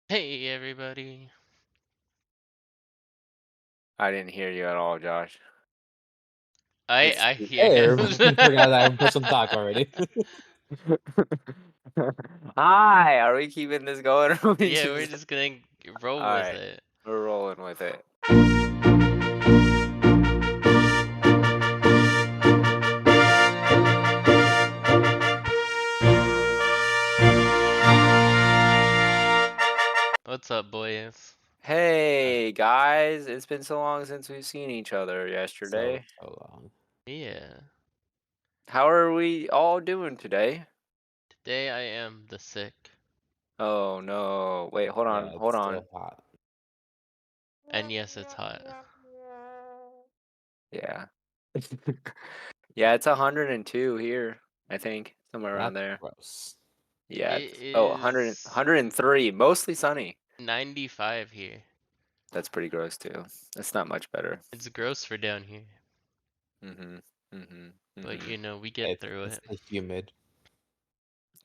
Hey everybody. I didn't hear you at all, Josh. I It's I hear Hey, him. everybody forgot that I'm supposed to talk already. Hi, are we keeping this going or we Yeah, we're just just gonna roll with Alright, it. we're rolling with it. What's up, boys? Hey guys, it's been so long since we've seen each other So yesterday. so long. Yeah. How are we all doing today? Today I am the sick. Oh no. Wait, hold Yeah, on, it's hold on. still hot. And yes, it's hot. Yeah. Yeah, it's 102 here, I think, somewhere around That's there. gross. Yeah, It it's 100, is 103, mostly sunny. 95 here. That's pretty gross too. That's not much better. It's gross for down here, Mhm. Mhm. but Mhm. we get It's through it's it. the humid.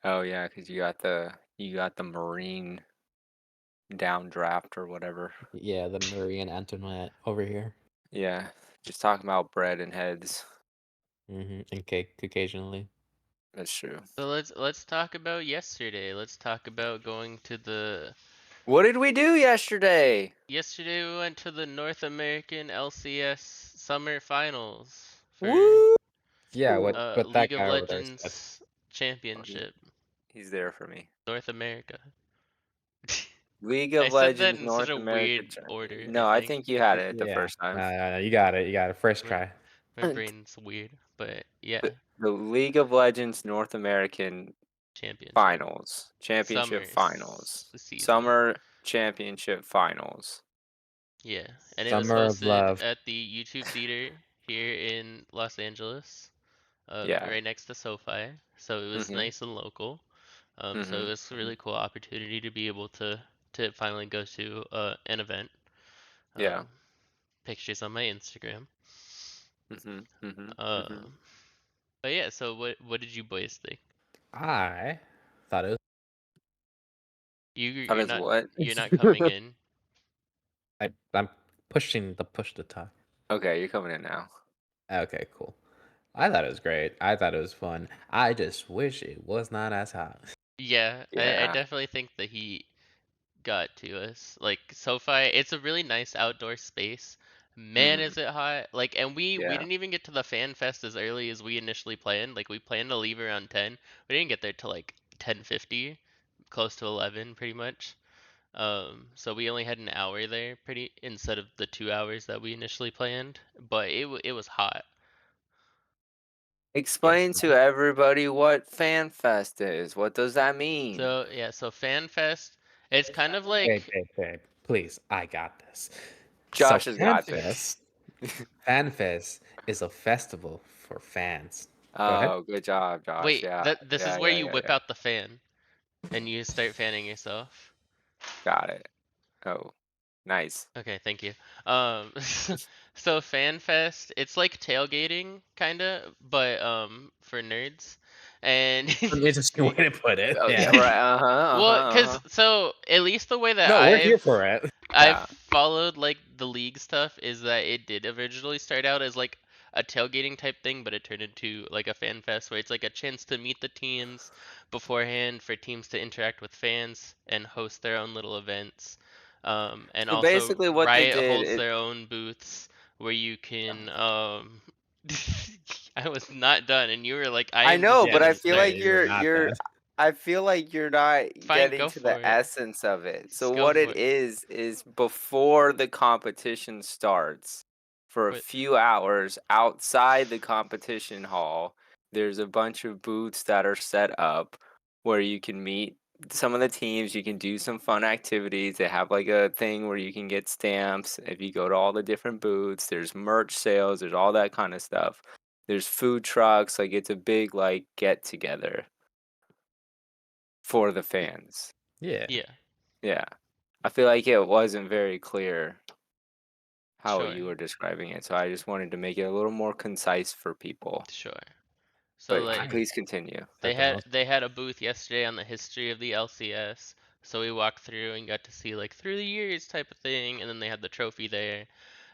Oh yeah, 'cause you got the marine downdraft or whatever. Yeah, the Marie and Antoinette over here. Yeah, just talking about bread and heads. And cake occasionally. That's true. So let's talk about yesterday. Let's talk about going to the What did we do yesterday? yesterday we went to the North American LCS Summer Finals for Woo! Yeah, what that League of guy over there said. Legends Oh, he, Championship, he's there for me. North America. League I of said that Legends in such North a America. weird order, I No, I think. think you had it the Yeah. first time. You got it. You got it. First My, try. my brain's weird, but yeah, The League of Legends North American championship. Finals, Championship Finals, Season. Summer Championship Finals. Yeah, and it was Summer of hosted Love. at the YouTube Theater here in Los Angeles, Yeah. right next to SoFi. So it was Mhm. nice and local. So it Mhm. was a Mhm. really cool opportunity to be able to finally go to an event. Yeah. Um, Pictures on my Instagram. Mhm. Mhm. Mhm. Um, but yeah, so what did you boys think? I thought it You That you're is not what? you're not coming in. I'm pushing the push to talk. Okay, you're coming in now. Okay, cool. I thought it was great. I thought it was fun. I just wish it was not as hot. Yeah, I Yeah. definitely think the heat got to us. Like SoFi, it's a really nice outdoor space. Man, Mhm. is it hot! Like, and we Yeah. didn't even get to the fan fest as early as we initially planned. Like, we planned to leave around 10. We didn't get there till like 10:50, close to 11, pretty much. So we only had an hour there, pretty instead of the 2 hours that we initially planned. But it was hot. Yeah. Explain to everybody what FanFest is. What does that mean? So yeah, so fan fest, it's kind of Babe, like babe, babe, please, I got this. So Josh has got this. FanFest is a festival for fans. Go ahead. Oh, good job, Josh. wait, Yeah. that this is Yeah, where yeah, you yeah, whip yeah. out the fan and you start fanning yourself. Got it. Oh, nice. Okay, thank you. Um, so FanFest, it's like tailgating kinda, but for nerds. And An interesting way to put it. Oh, yeah, Yeah. right. Uh-huh, uh-huh, well, cause uh-huh. so at least the way that No, we're here for it. I've Yeah. followed like the league stuff is that it did originally start out as like a tailgating type thing, but it turned into like a fan fest where it's like a chance to meet the teams beforehand for teams to interact with fans and host their own little events. And So also basically what they Riot did holds is their own booths where you can I was not done and you were like, I I am just know, Yeah, but getting I feel yeah, like started. you were not you're that. I feel like you're not Fine, getting go to the for it. essence of it. So Just go what for it it. is before the competition starts, for a What few hours outside the competition hall, there's a bunch of booths that are set up where you can meet some of the teams, you can do some fun activities. They have like a thing where you can get stamps if you go to all the different booths. There's merch sales, there's all that kind of stuff. There's food trucks, like, it's a big, like, get together for the fans. Yeah. yeah, Yeah. I feel like it wasn't very clear how sure. you were describing it, so I just wanted to make it a little more concise for people. Sure. So But like I please continue. said the most. they had a booth yesterday on the history of the LCS. So we walked through and got to see like through the years type of thing, and then they had the trophy there.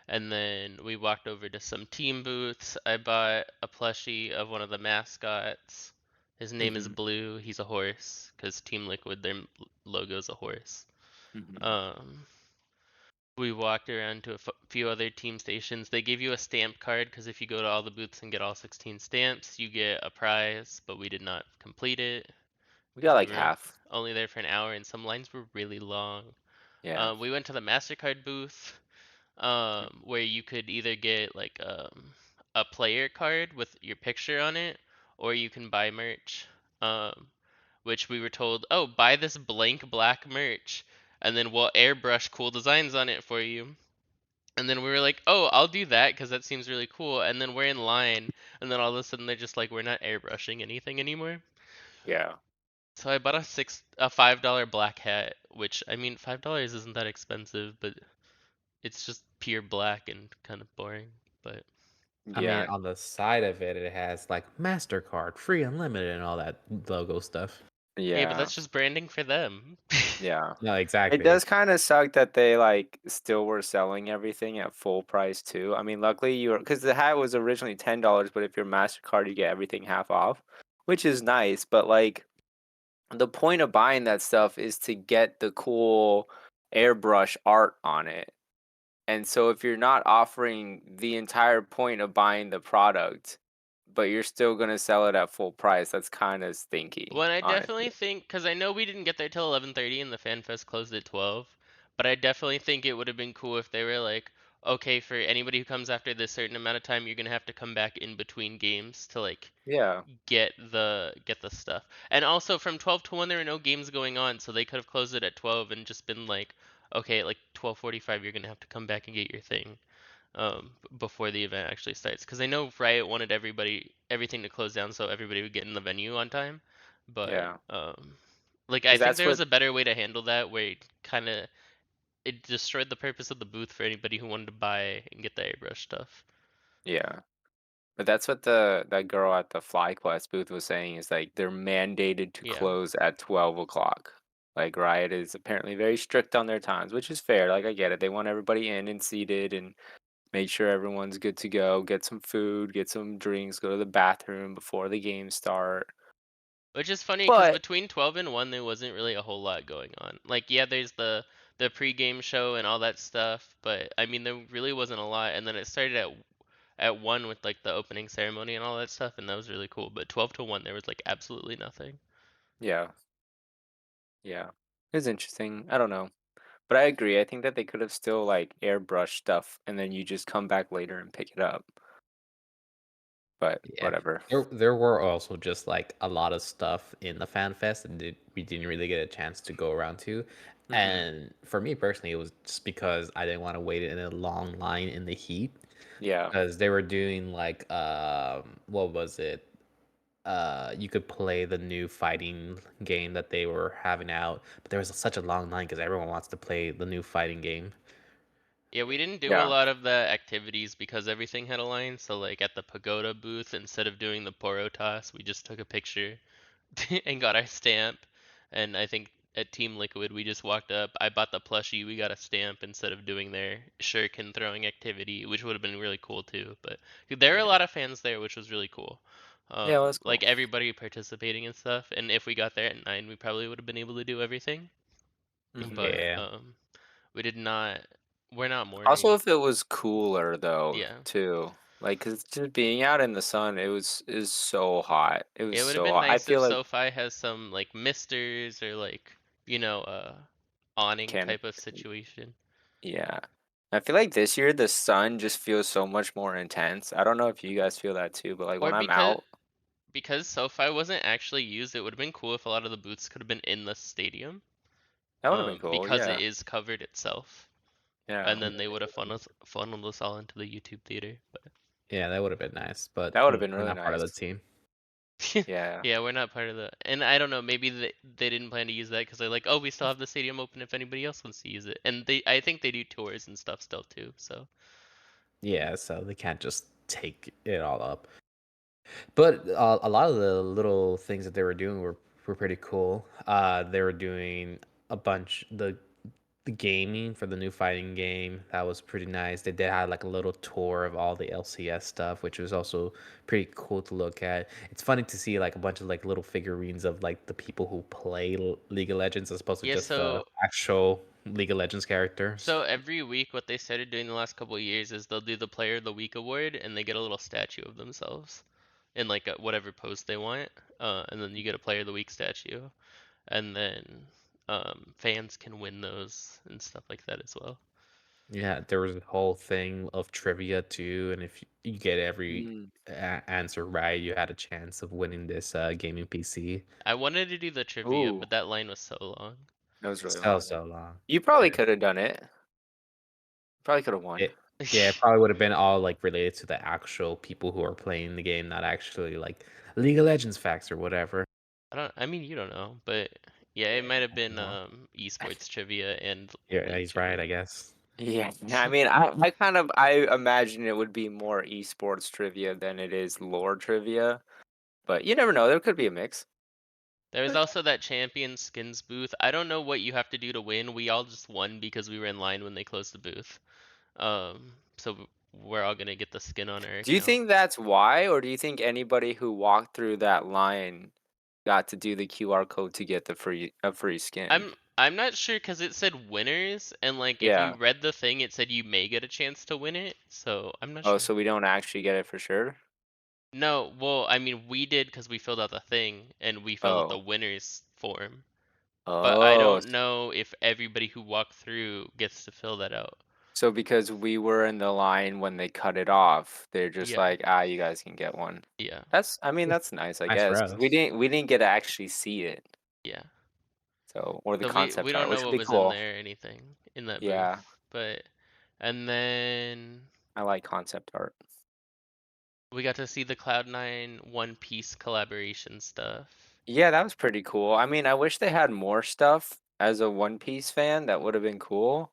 And then we walked over to some team booths. I bought a plushie of one of the mascots. His name is Hmm. Blue. He's a horse because Team Liquid, their logo's a horse. Hmm. Um, we walked around to a few other team stations. They give you a stamp card because if you go to all the booths and get all 16 stamps, you get a prize, but we did not complete it We got because we like were half. only there for an hour and some lines were really long. Yeah. We went to the MasterCard booth where you could either get like a player card with your picture on it, or you can buy merch. Um, which we were told, oh, buy this blank black merch, and then we'll airbrush cool designs on it for you. And then we were like, oh, I'll do that because that seems really cool. And then we're in line, and then all of a sudden they're just like, we're not airbrushing anything anymore. Yeah. So I bought a $5 black hat, which I mean $5 isn't that expensive, but it's just pure black and kind of boring. But I mean, Yeah. on the side of it, it has like MasterCard, free unlimited, and all that logo stuff. hey, but Yeah. that's just branding for them. Yeah. No, It exactly. does kind of suck that they like still were selling everything at full price too. I mean, luckily you were because the hat was originally $10, but if you're Mastercard, you get everything half off, which is nice. But like the point of buying that stuff is to get the cool airbrush art on it. And so if you're not offering the entire point of buying the product, but you're still gonna sell it at full price, that's kind of stinky, Well, and I honestly. definitely think because I know we didn't get there till 11:30 and the fan fest closed at 12, but I definitely think it would have been cool if they were like, okay, for anybody who comes after this certain amount of time, you're gonna have to come back in between games to like Yeah. get the stuff. And also from 12 to 1 there were no games going on, so they could have closed it at 12 and just been like, okay, at like 12:45 you're gonna have to come back and get your thing before the event actually starts. Because I know Riot wanted everything to close down so everybody would get in the venue on time, but Yeah. like I Because think that's there was what. a better way to handle that where it destroyed the purpose of the booth for anybody who wanted to buy and get the airbrush stuff. Yeah. But that's what the that girl at the FlyQuest booth was saying is like they're mandated to Yeah. close at 12 o'clock. Like Riot is apparently very strict on their times, which is fair. Like I get it. They want everybody in and seated and make sure everyone's good to go. Get some food, get some drinks, go to the bathroom before the games start. Which is funny because But between 12 and 1 there wasn't really a whole lot going on. Like yeah, there's the pre-game show and all that stuff, but I mean there really wasn't a lot and then it started at 1 with like the opening ceremony and all that stuff and that was really cool. But 12 to 1 there was like absolutely nothing. yeah, yeah, it's interesting. I don't know, but I agree. I think that they could have still like airbrush stuff, and then you just come back later and pick it up. But Yeah. whatever. There were also just like a lot of stuff in the fan fest that we didn't really get a chance to go around to. Hmm. And for me personally, it was just because I didn't want to wait in a long line in the heat Yeah, because they were doing like what was it? You could play the new fighting game that they were having out, but there was such a long line because everyone wants to play the new fighting game. Yeah, we didn't do a yeah, lot of the activities because everything had a line. So like at the pagoda booth, instead of doing the poro toss, we just took a picture and got our stamp. And I think at Team Liquid, we just walked up. I bought the plushie. We got a stamp instead of doing their shuriken throwing activity, which would have been really cool too. But there were a yeah, lot of fans there, which was really cool. yeah. Well, that's Like cool. everybody participating and stuff. And if we got there at 9, we probably would have been able to do everything. Hmm. But Yeah. we did not. We're not Also, morning. if it was cooler though, Yeah. too, like 'cause just being out in the sun, it was is so hot. It was It would have so been hot. I nice if feel like SoFi has some like misters or like, awning can type of situation. yeah. I feel like this year the sun just feels so much more intense. I don't know if you guys feel that too, but like Or when I'm because out, because SoFi wasn't actually used, it would have been cool if a lot of the booths could have been in the stadium. that would have been cool. Because it Yeah, is covered itself. yeah, And then they would have funneled us all into the YouTube theater. Yeah, that would have been nice, but that would have been we're really not part of nice. the team. Yeah, Yeah, we're not part of the. And I don't know, maybe they didn't plan to use that because they're like, oh, we still have the stadium open if anybody else wants to use it. And I think they do tours and stuff still too. So Yeah, so they can't just take it all up. But a lot of the little things that they were doing were pretty cool. They were doing a bunch the gaming for the new fighting game. That was pretty nice. They did have like a little tour of all the LCS stuff, which was also pretty cool to look at. It's funny to see like a bunch of like little figurines of like the people who play League of Legends as opposed to Yeah, just the so actual League of Legends characters. every week what they started doing the last couple of years is they'll do the Player of the Week award and they get a little statue of themselves in like whatever pose they want. And then you get a Player of the Week statue, and then fans can win those and stuff like that as well. Yeah, there was a whole thing of trivia too, and if you get every Mm. answer right, you had a chance of winning this gaming PC. I wanted to do the trivia, Ooh, but that line was so long. that was really So long. so long. You probably could have done it. Probably could have won. It Yeah, it probably would have been all like related to the actual people who are playing the game, not actually like League of Legends facts or whatever. I mean, you don't know, but yeah, it might have been Well, esports trivia and yeah, league he's right, trivia. I guess. Yeah, I mean, I imagine it would be more esports trivia than it is lore trivia, but you never know. There could be a mix. There was also that champion skins booth. I don't know what you have to do to win. We all just won because we were in line when they closed the booth. So we're all gonna get the skin on our Do you account. think that's why, or do you think anybody who walked through that line got to do the QR code to get the free skin? I'm not sure because it said winners, and like if you Yeah. read the thing, it said you may get a chance to win it. So I'm not Oh, sure. so we don't actually get it for sure? No, well, I mean we did because we filled out the thing and we filled out the Oh. winners form. But I Oh, don't know if everybody who walked through gets to fill that out. so because we were in the line when they cut it off, they're just Yeah, like, "Ah, you guys can get one." yeah, I mean, that's nice, I Nice for guess, 'cause us. we didn't get to actually see it, yeah. so or the So we concept don't art, know which would what be was in cool. there or anything in that Yeah, booth. But and then I like concept art. we got to see the Cloud9 One Piece collaboration stuff. Yeah, that was pretty cool. I mean, I wish they had more stuff as a One Piece fan, that would have been cool.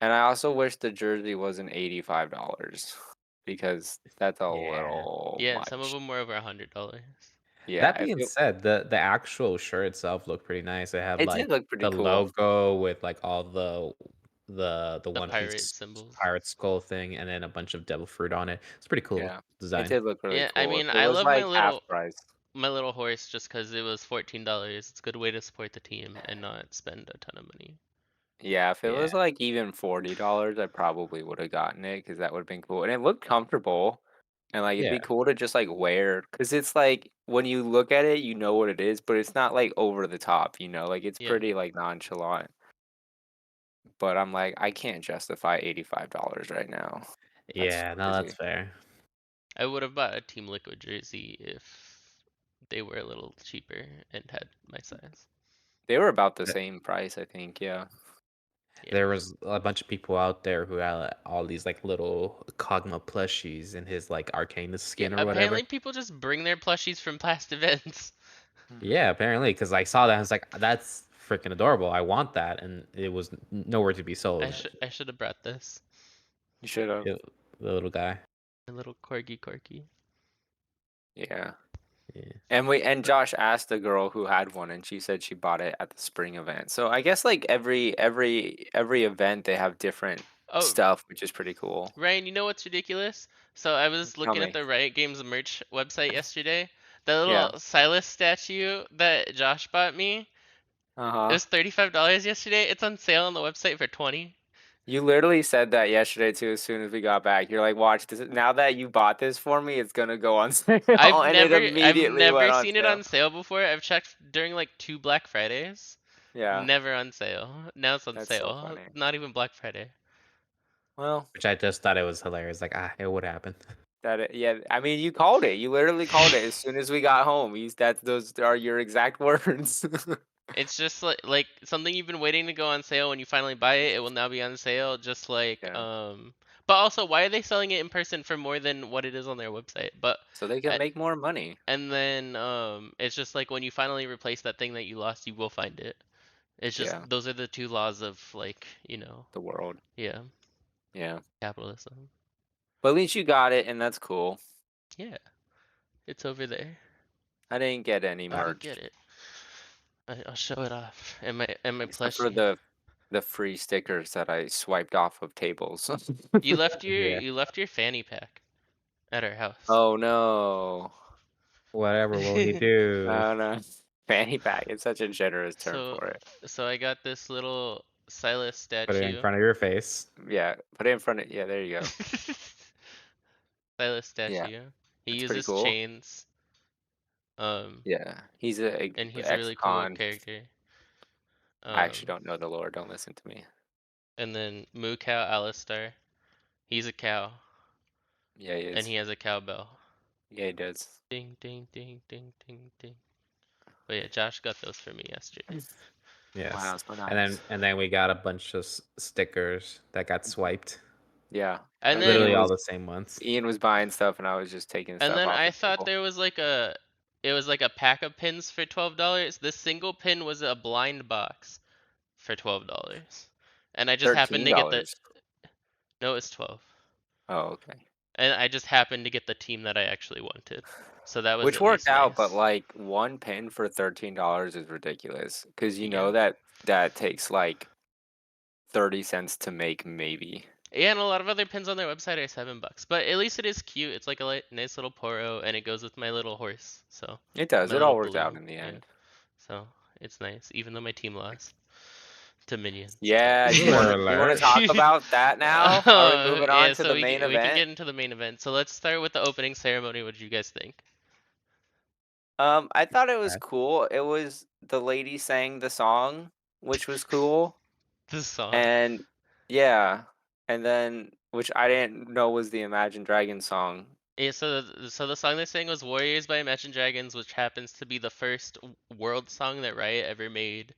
And I also wish the jersey wasn't $85 because that's a Yeah. little Yeah, and some of much. them were over $100. Yeah, That being said, the actual shirt itself looked pretty nice. It had it did like look pretty the cool. logo with like all the The One pirate Piece symbols. pirate skull thing, and then a bunch of devil fruit on it. It's pretty cool Yeah, it design. did look really Yeah, I cool. If mean, it I was love like half price. my little horse just because it was $14. It's a good way to support the team and not spend a ton of money. Yeah, if it Yeah, was like even $40, I probably would have gotten it because that would have been cool. And it looked comfortable. And like it'd yeah, be cool to just like wear because it's like when you look at it, you know what it is, but it's not like over the top, like it's Yeah, pretty like nonchalant. But I'm like, I can't justify $85 right now. That's yeah. No, that's crazy. fair. I would have bought a Team Liquid jersey if they were a little cheaper and had my size. They were about the Th- same price, I think. Yeah. Yeah. There was a bunch of people out there who had all these like little Kog'Maw plushies in his like Arcanist Yeah, skin or whatever. apparently people just bring their plushies from past events. Yeah, apparently, because I saw that, I was like, "That's freaking adorable. I want that," and it was nowhere to be sold. I should have brought this. You should have. The little guy. A little corgi. Yeah. Yeah. And Josh asked the girl who had one, and she said she bought it at the spring event. So I guess like every event they have different Oh, stuff, which is pretty cool. Ryan, you know what's ridiculous? So I was Tell looking at me. the Riot Games merch website yesterday. The Yeah. little Silas statue that Josh bought me, it Uh-huh. was $35 yesterday. It's on sale on the website for 20. You literally said that yesterday too as soon as we got back. You're like, watch this. Now that you bought this for me, it's gonna go on sale. And it I've immediately went never on seen it sale. on sale before. I've checked during like 2 Black Fridays. Yeah. Never on sale. Now it's on That's so sale. funny. Not even Black Friday. Well, Which I just thought it was hilarious. Like, it would happen. yeah, I mean, you called it. You literally called it as soon as we got home. Those are your exact words. It's just like something you've been waiting to go on sale. When you finally buy it, it will now be on sale. Just like Yeah. but also, why are they selling it in person for more than what it is on their website? But So they can uh, make more money. and then it's just like when you finally replace that thing that you lost, you will find it. It's just Yeah, those are the two laws of the world. yeah, Yeah. capitalism. But at least you got it, and that's cool. Yeah, it's over there. I didn't get any I'll go merch. get it. I'll show it off. And my Except for plushie. the free stickers that I swiped off of tables. You left your Yeah. fanny pack at our house. Oh no. Whatever will he do? No, no. Fanny pack. It's such a generous term So for it. so I got this little Silas Put it in statue. front of your face. Yeah, put it in front of. Yeah, there you go. Silas Yeah, statue. He that's pretty uses cool. chains. Yeah, he's a And he's a really cool ex-con. character. I actually Um, don't know the lore. Don't listen to me. and then Moo Cow Alistar. He's a cow, Yeah, he and is. he has a cowbell. Yeah, he does. Ding ding ding ding ding ding. But yeah, Josh got those for me yesterday. Yes. Wow, so nice. And then we got a bunch of stickers that got swiped. Yeah, And Literally then all the same ones. Ian was buying stuff, and I was just taking stuff off I the thought table. there was like it was like a pack of pins for $12. This single pin was a blind box for $12. And I just happened to get the $13. no, it's 12. Oh, okay. And I just happened to get the team that I actually wanted. So that was Which at worked least out, but nice. like one pin for $13 is ridiculous because you Yeah. know that takes like 30 cents to make, maybe. Yeah, and a lot of other pins on their website are $7. But at least it is cute. It's like a nice little poro, and it goes with my little horse. So It does. my It little all worked blue. out in the Yeah. end. So it's nice, even though my team lost to minions. But Yeah, Spoiler do you want to alert. talk about that now? Are we moving on yeah, to so the main we can event? get into the main event. So let's start with the opening ceremony. What do you guys think? I thought it was Okay. cool. It was the lady sang the song, which was cool. The song. And yeah, and then which I didn't know was the Imagine Dragons song. Yeah, so the song they sang was "Warriors" by Imagine Dragons, which happens to be the first world song that Riot ever made.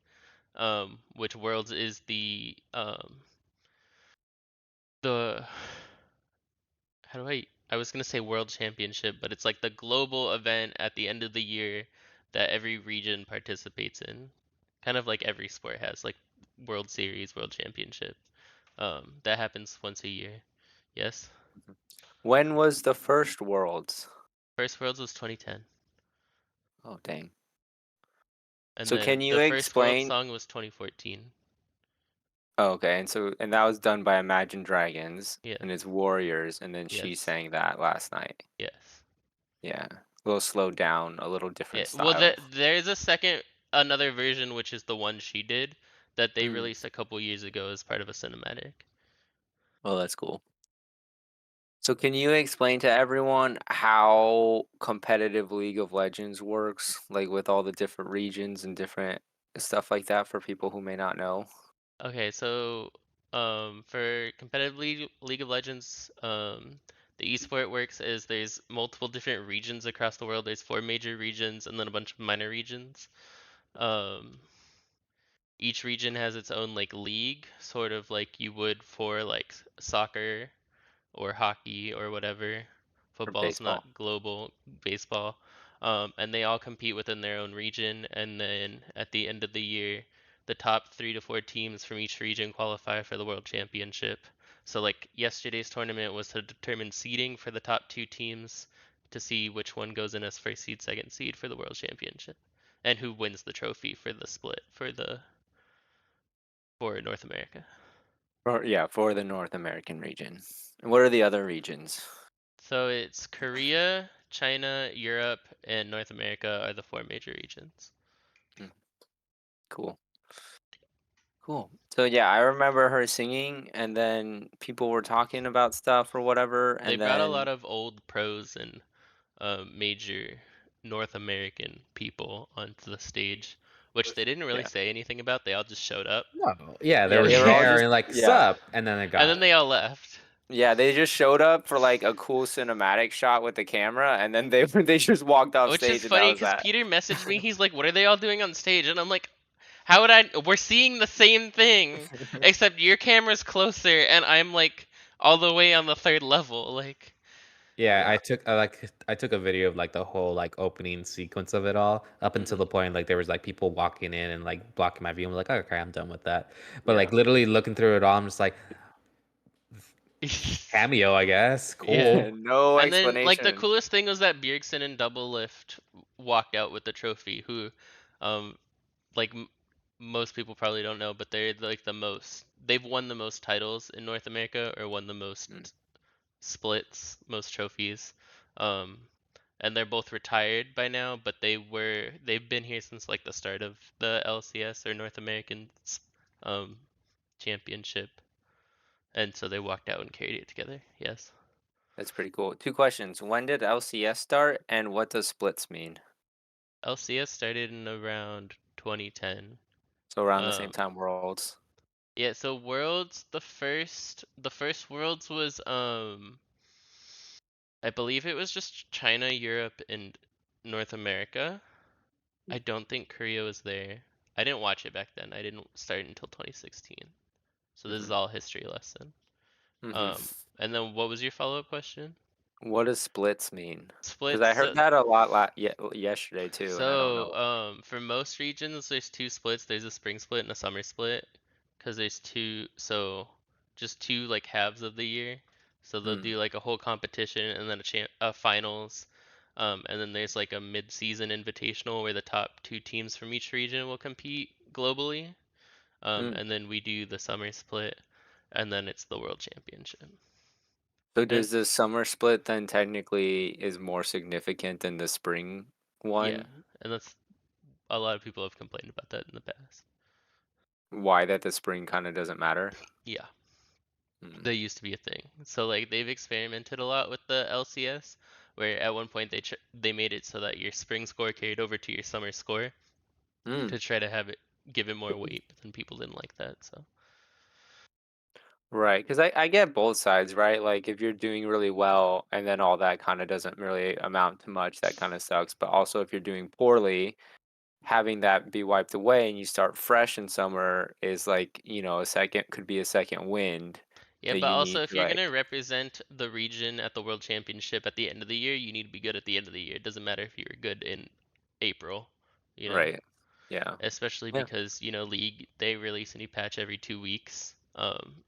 Which Worlds is the how do I was gonna say World Championship, but it's like the global event at the end of the year that every region participates in. Kind of like every sport has, like World Series, World Championship. That happens once a year. Yes. When was the first Worlds? First Worlds was 2010, Oh, dang. and So can then you the first World explain? song was 2014. Oh, okay, and that was done by Imagine Dragons, Yeah. and it's Warriors, and then she Yes. sang that last night. Yes. Yeah, a little slowed down, a little Yeah. different Well, style. there's a second, another version, which is the one she did that they Mm. released a couple years ago as part of a cinematic. Well, that's cool. So can you explain to everyone how competitive League of Legends works, like with all the different regions and different stuff like that for people who may not know? Okay, so for competitive League of Legends, the esport works is there's multiple different regions across the world. There's four major regions and then a bunch of minor regions. Um, each region has its own like league, sort of like you would for like soccer or hockey or whatever. For Football's not baseball. global, baseball. And they all compete within their own region. And then at the end of the year, the top 3 to 4 teams from each region qualify for the World Championship. So, like yesterday's tournament was to determine seeding for the top 2 teams to see which one goes in as first seed, second seed for the World Championship, and who wins the trophy for the split for North America. Yeah, for the North American region. And what are the other regions? So it's Korea, China, Europe, and North America are the 4 major regions. Mm, cool. Cool. So yeah, I remember her singing, and then people were talking about stuff or whatever, They and brought a lot then of old pros and major North American people onto the stage, which they didn't really yeah, say anything about. They all just showed up, No. Yeah, they yeah, were they were all there just and like yeah, sup, and then they and got then they all left. yeah, they just showed up for like a cool cinematic shot with the camera, and then they they just walked off Which is stage, and that funny was because that. Peter messaged me. He's like, "What are they all doing on stage?" And I'm like, "How would I? We're seeing the same thing, except your camera's closer, and I'm like all the way on the 3rd level." Like, Yeah, Yeah. I took a video of like the whole like opening sequence of it all up until Hmm. the point like there was like people walking in and like blocking my view. I'm like, okay, I'm done with that. But Yeah. like literally looking through it all, I'm just like cameo, I guess. yeah. Cool. No And then, like, the explanation. coolest thing was that Bjergsen and Double Lift walked out with the trophy, who, um, like most people probably don't know, but they're like the most. They've won the most titles in North America, or won the most Mm. splits, most trophies. Um, and they're both retired by now, but they've been here since like the start of the LCS, or North American um championship, and so they walked out and carried it together. Yes. That's pretty cool. Two questions. When did LCS start, and what does splits mean? LCS started in around 2010. So around the same Um, time Worlds. yeah, so Worlds, the first Worlds was I believe it was just China, Europe, and North America. I don't think Korea was there. I didn't watch it back then. I didn't start until 2016. So this is Mm-hmm. all history lesson. Mm-hmm. Um, and then what was your follow-up question? What does splits mean? Because Splits. I heard that a lot yesterday too, and I don't So, know. for most regions, there's two splits. There's a spring split and a summer split, because there's two, so just two like halves of the year. So they'll Mm. do like a whole competition and then a finals, and then there's like a mid-season invitational where the top two teams from each region will compete globally. Mm. And then we do the summer split, and then it's the world championship. So And does the summer split then technically is more significant than the spring yeah, one? and that's a lot of people have complained about that in the past. Why that the spring kind of doesn't matter? Yeah. Mm. That used to be a thing. So like they've experimented a lot with the LCS, where at one point they made it so that your spring score carried over to your summer score Mm. to try to have it give it more weight, but then people didn't like that. So Right, because I get both sides, right? Like if you're doing really well and then all that kind of doesn't really amount to much, that kind of sucks. But also if you're doing poorly, having that be wiped away and you start fresh in summer is like, a second could be a second wind yeah, that but you also need if to you're like, gonna represent the region at the World Championship at the end of the year, you need to be good at the end of the year. It doesn't matter if you were good in April, you know? right. Yeah. Especially Yeah. because, League, they release a new patch every 2 weeks.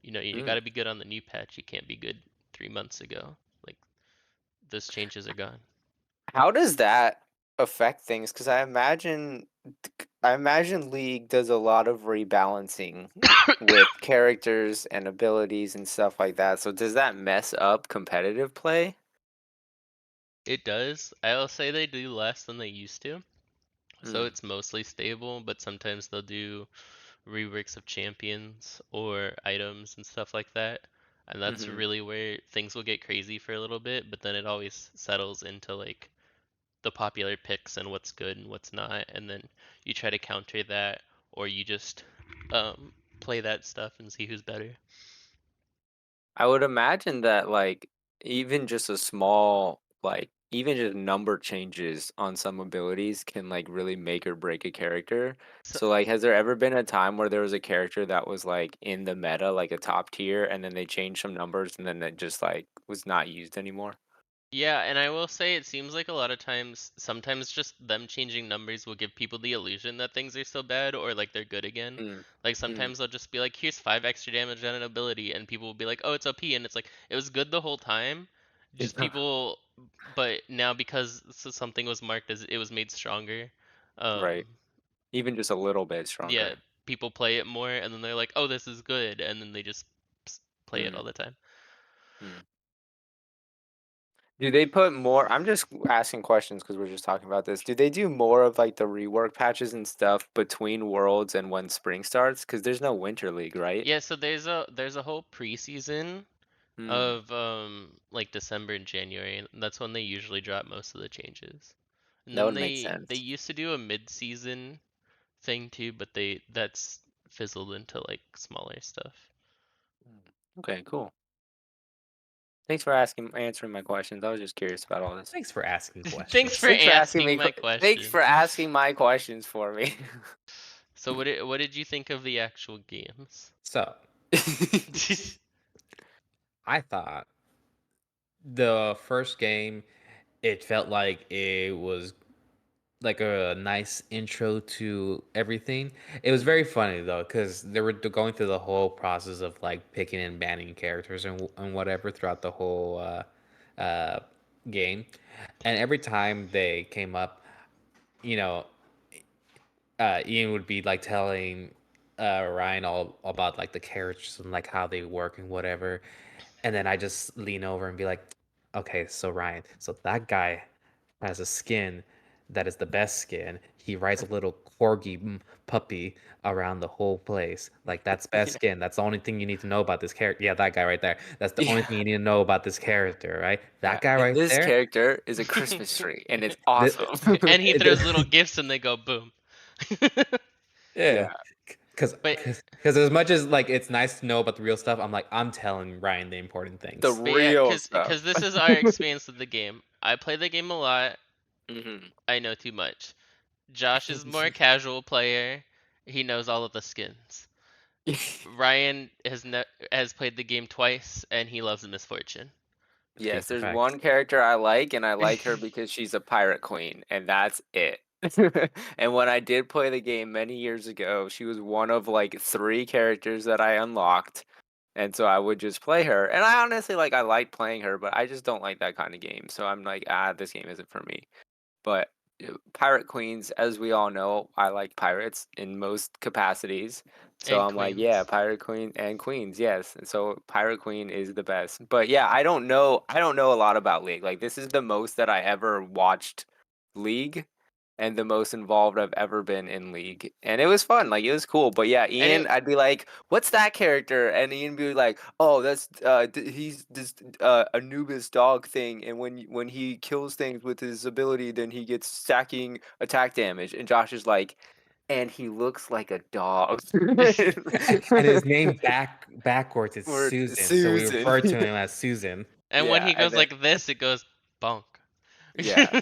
You Mm. gotta be good on the new patch. You can't be good 3 months ago. Like those changes are gone. How does that affect things? Because I imagine League does a lot of rebalancing with characters and abilities and stuff like that. So does that mess up competitive play? It does. I'll say they do less than they used to. So Mm. it's mostly stable, but sometimes they'll do reworks of champions or items and stuff like that. And that's Mm-hmm. really where things will get crazy for a little bit, but then it always settles into like the popular picks and what's good and what's not, and then you try to counter that, or you just play that stuff and see who's better. I would imagine that like even just a small like even just number changes on some abilities can like really make or break a character. So So like has there ever been a time where there was a character that was like in the meta like a top tier and then they changed some numbers and then it just like was not used anymore? yeah, and I will say it seems like a lot of times, sometimes just them changing numbers will give people the illusion that things are still bad or like they're good again. Mm. Like Mm. sometimes they'll just be like, here's 5 extra damage on an ability, and people will be like, oh, it's OP, and it's like it was good the whole time. Just Yeah. people, but now because something was marked as it was made stronger, Right. um, Even just a little bit yeah, stronger. people play it more, and then they're like, oh, this is good, and then they just play it Mm. all the time. Mm. Do they put more? I'm just asking questions because we're just talking about this. Do they do more of like the rework patches and stuff between worlds and when spring starts? Because there's no winter league, right? Yeah, so there's a whole preseason Hmm. of like December and January. And that's when they usually drop most of the changes. And That then would make they sense. used to do a mid-season thing too, but that's fizzled into like smaller stuff. Mm. Okay, cool. Thanks for answering my questions. I was just curious about all this. Thanks for asking Thanks for questions. Thanks for asking asking me. my Thanks for questions. asking my questions for me. So what did you think of the actual games? So, I thought the first game, it felt like it was like a nice intro to everything. It was very funny though, because they were going through the whole process of like picking and banning characters and whatever throughout the whole uh, game. And every time they came up, you know, Ian would be like telling Ryan all about like the characters and like how they work and whatever. And then I just lean over and be like, okay, so Ryan, so that guy has a skin that is the best skin. He rides a little corgi puppy around the whole place. Like that's best Yeah. skin. That's the only thing you need to know about this character. Yeah, that guy right there. That's the only thing Yeah. you need to know about this character, right? Yeah. That guy And right this there. character is a Christmas tree, and it's th- awesome. And he throws little gifts and they go boom. yeah, Yeah. because but because as much as like it's nice to know about the real stuff, I'm like I'm telling Ryan the important The things. but yeah, real cause stuff. cause this is our experience with the game. I play the game a lot. Hmm. I know too much. Josh is more casual player. He knows all of the skins. Ryan has played the game twice and he loves the misfortune. Yes, States the there's facts. one character I like, and I like her because she's a pirate queen, and that's it. And when I did play the game many years ago, she was one of like three characters that I unlocked. And so I would just play her. And I honestly I like playing her, but I just don't like that kind of game. So I'm like, this game isn't for me. But pirate queens, as we all know, I like pirates in most capacities. So And I'm like, yeah, queens. pirate queen and queens, yes. And so pirate queen is the best. But yeah, I don't know a lot about League. Like this is the most that I ever watched League and the most involved I've ever been in League. And it was fun, like it was cool. But yeah, And Ian, I'd be like, "What's that character?" And Ian be like, "Oh, that's he's this Anubis dog thing, and when he kills things with his ability, then he gets stacking attack damage." And Josh is like, "And he looks like a dog." And his name backwards is Or Susan, so we Susan. refer to him as Susan. and when Yeah, he and goes then like this, it goes bonk. yeah.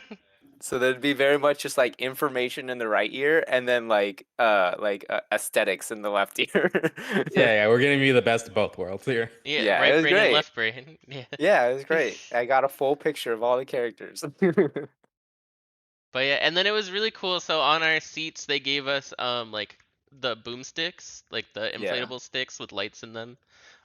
So there'd be very much just like information in the right ear, and then aesthetics in the left ear. Yeah, yeah, we're giving you the best of both worlds here. Yeah, Yeah, it right was brain and great. left brain. Yeah. Yeah, it was great. I got a full picture of all the characters. But yeah, and then it was really cool. So on our seats, they gave us like the boomsticks, like the Yeah, inflatable sticks with lights in them.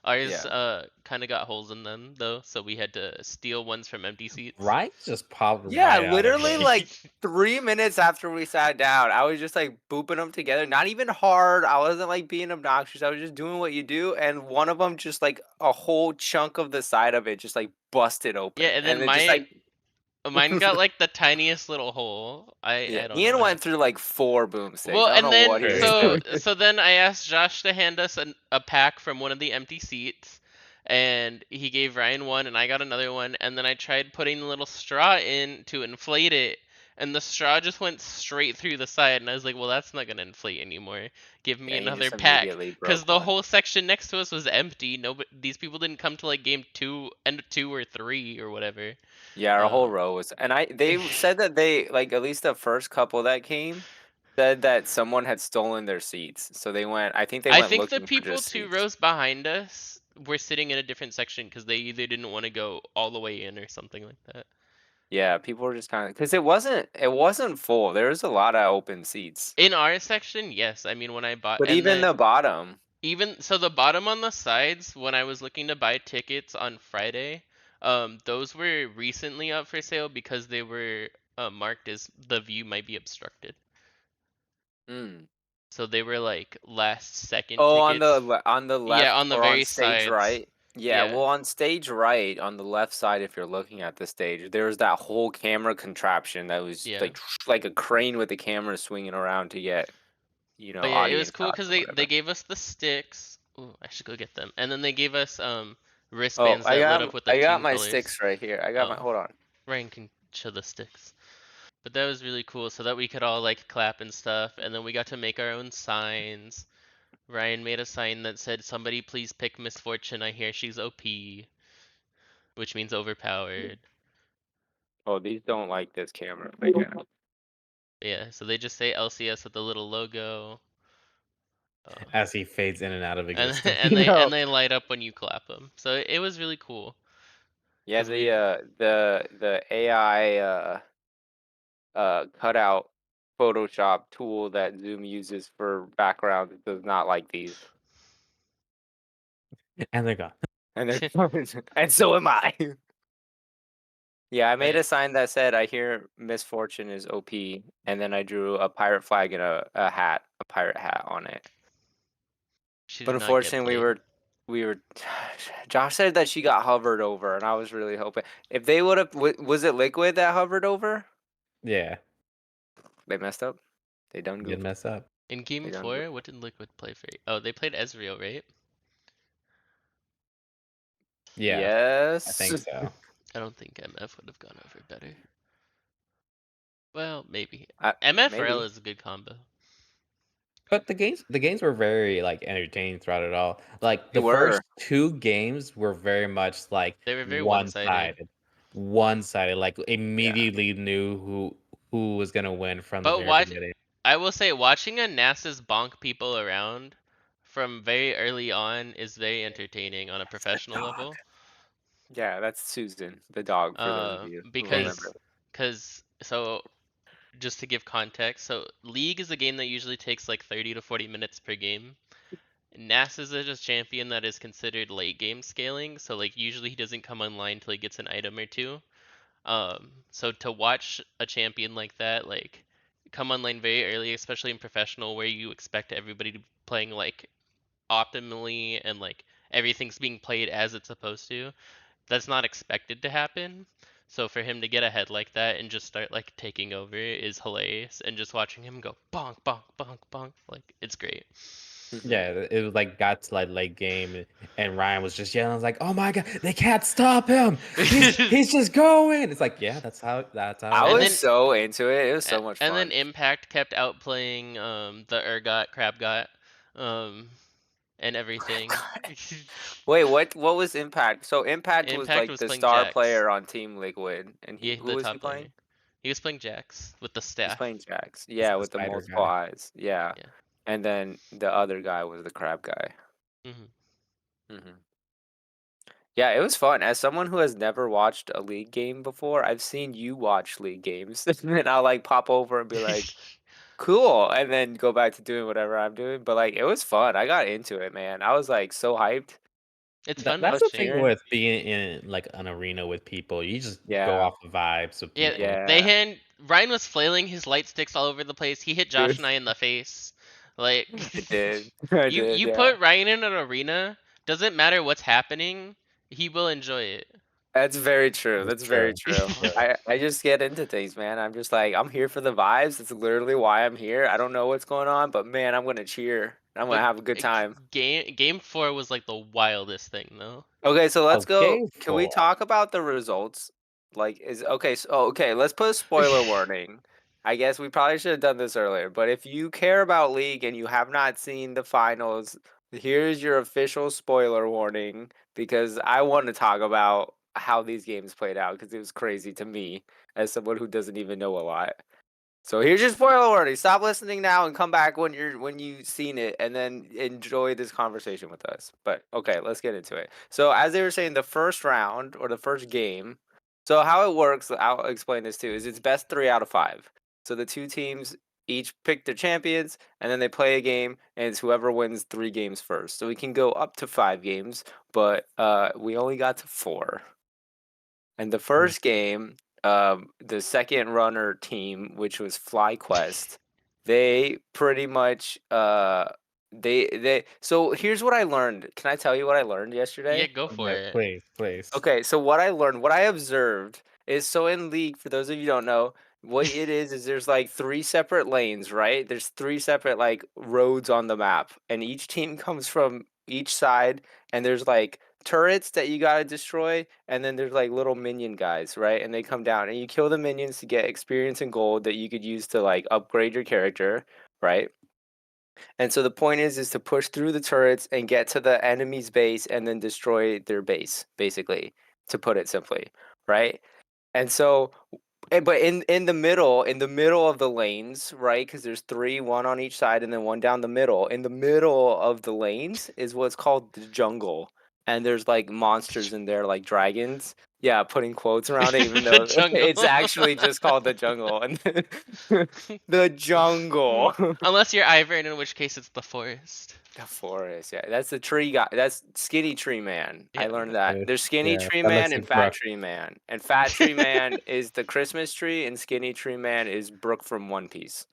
Ours yeah. kind of got holes in them though, so we had to steal ones from empty seats. Right? Just popped Yeah, right out of literally them. like 3 minutes after we sat down, I was just like booping them together. Not even hard. I wasn't like being obnoxious. I was just doing what you do. And one of them just like a whole chunk of the side of it just like busted Yeah, open. and then And it just like mine got like the tiniest little hole. yeah, I don't know Ian how. went through like four boomsticks. Well, I don't and know what then he was Crazy. doing. then I asked Josh to hand us a pack from one of the empty seats, and he gave Ryan one, and I got another one, and then I tried putting the little straw in to inflate it, and the straw just went straight through the side, and I was like, well, that's not gonna inflate anymore. Give me Yeah, you another just pack, immediately because broke the one. whole section next to us was empty. No, these people didn't come to like game two, end two or three or whatever. Yeah, our whole Um, row was, and they said that they like at least the first couple that came said that someone had stolen their seats. So they went, I think they I went think the looking for people just two seats. rows behind us were sitting in a different section because they either didn't want to go all the way in or something like that. Yeah, people were just kind of because it wasn't full. There was a lot of open seats. In our section, yes. I mean, when I bought, But and even then the bottom, even so, the bottom on the sides, when I was looking to buy tickets on Friday, those were recently up for sale because they were marked as the view might be obstructed. mm. So they were like last second Oh, tickets. on the Yeah, left on the or on very stage sides. right. Yeah, Yeah, well, on stage right, on the left side, if you're looking at the stage, there's that whole camera contraption that was yeah. like a crane with the camera swinging around to get But yeah, it was audience cool shots because or they whatever. gave us the sticks. Ooh, I should go get them. And then they gave us Oh, wristbands I that lit up got with the I got team my colors. sticks right here. I got my Oh, hold on. Ryan can show the sticks. But that was really cool so that we could all like clap and stuff, and then we got to make our own signs. Ryan made a sign that said, "Somebody please pick Misfortune. I hear she's OP," which means overpowered. Oh, these don't like this camera. But yeah. But yeah, so they just say LCS with the little logo. As he fades in and out of And existence. No. they light up when you clap them. So it was really cool Yeah, because we the AI cutout Photoshop tool that Zoom uses for backgrounds does not like these. And they're gone. And they're and so am I. Yeah, I made But a sign that said, "I hear misfortune is OP," and then I drew a pirate flag and a hat, a pirate hat on it. she But did not get unfortunately, played. we were. Josh said that she got hovered over, and I was really hoping if they would have. Was it Liquid that hovered over? Yeah, They messed up. They done did goofed. mess up. In They game done four, goofed. what did Liquid play for? Oh, they played Ezreal, right? Yeah, I Yes. think so. I don't think MF would have gone over better. Well, maybe. I, MF Rel maybe is a good combo. But the games were very like entertaining throughout it all. Like they the were. first two games were very much like They were very one-sided. one-sided. One-sided. Like Yeah. immediately knew who was gonna win from the But very watch, beginning. I will say, watching a Nasus bonk people around from very early on is very entertaining on a That's the professional dog. level. Yeah, that's Susan, the dog. For those of you who remember. Because just to give context, so League is a game that usually takes like 30 to 40 minutes per game. Nasus is a champion that is considered late game scaling, so like usually he doesn't come online till he gets an item or two. So to watch a champion like that, like come online very early, especially in professional, where you expect everybody to be playing like optimally and like everything's being played as it's supposed to, that's not expected to happen. So for him to get ahead like that and just start like taking over is hilarious, and just watching him go bonk bonk bonk bonk, like it's great. Mhm. Yeah, it was like got to like late game and Ryan was just yelling, I was like, oh my god, they can't stop him. He's just going. It's like, yeah, that's how I it and was then works. so into it. It was so much and then fun. Impact kept outplaying the Urgot Crabgot um and everything. Wait, what was Impact? So Impact was Impact like was the playing star Jax. player on Team Liquid, and Yeah, who the was he top playing? laner. He was playing Jax with the He's staff. playing Jax. It's Yeah, the with the spider multiple guy. eyes. Yeah, Yeah. and then the other guy was the crab guy. Hmm. Hmm. Yeah, it was fun. As someone who has never watched a league game before, I've seen you watch league games, and I'll like pop over and be like, "Cool," and then go back to doing whatever I'm doing. But like, it was fun. I got into it, man. I was like so hyped. It's That, fun I that's was the thing watching. cheering. with being in like an arena with people. You just go Yeah, off the vibes with Yeah, people. they yeah, had Ryan was flailing his light sticks all over the place. He hit Josh dude. and I in the face. Like I did. I you did. you Yeah. put Ryan in an arena, doesn't matter what's happening, he will enjoy it. That's very true. That's That's very true. true. That's true. I just get into things, man. I'm just like, I'm here for the vibes. It's literally why I'm here. I don't know what's going on, but man, I'm gonna cheer. I'm gonna But have a good time. game 4 was like the wildest thing though. Okay, so let's Oh, go. game Can we 4. talk about the results? Like, is okay. So, okay, let's put a spoiler warning. I guess we probably should have done this earlier, but if you care about League and you have not seen the finals, here's your official spoiler warning because I want to talk about how these games played out because it was crazy to me as someone who doesn't even know a lot. So here's your spoiler warning. Stop listening now and come back when you've seen it and then enjoy this conversation with us. But okay, let's get into it. So as they were saying, the first round or the first game. So how it works, I'll explain this too, is it's best 3 out of 5. So the two teams each pick their champions and then they play a game and it's whoever wins 3 games first. So we can go up to 5 games, but we only got to 4. And the Mm. first game, the second runner team, which was FlyQuest, they pretty much they so here's what I learned. Can I tell you what I learned Yeah, yesterday? go for Yes, it. please, please. Okay, so what I learned, what I observed is so in League, for those of you who don't know, what it is there's like 3 separate lanes, right? There's 3 separate like roads on the map, and each team comes from each side, and there's like turrets that you gotta destroy, and then there's like little minion guys, right? And they come down, and you kill the minions to get experience and gold that you could use to like upgrade your character, right? And so the point is to push through the turrets and get to the enemy's base and then destroy their base, basically, to put it simply, right? And so but in the middle of the lanes, right? Because there's three, one on each side, and then one down the middle. In the middle of the lanes is what's called the jungle. and there's like monsters in there like dragons. Yeah, putting quotes around it, even The though jungle. it's actually just called the jungle. And the jungle. Unless you're Ivern, in which case it's the forest. The forest, yeah. That's the tree guy. That's skinny tree man. I Yeah. learned that. There's skinny Yeah, tree that man looks and like fat Brooke. tree man. And fat tree man is the Christmas tree, and skinny tree man is Brooke from One Piece,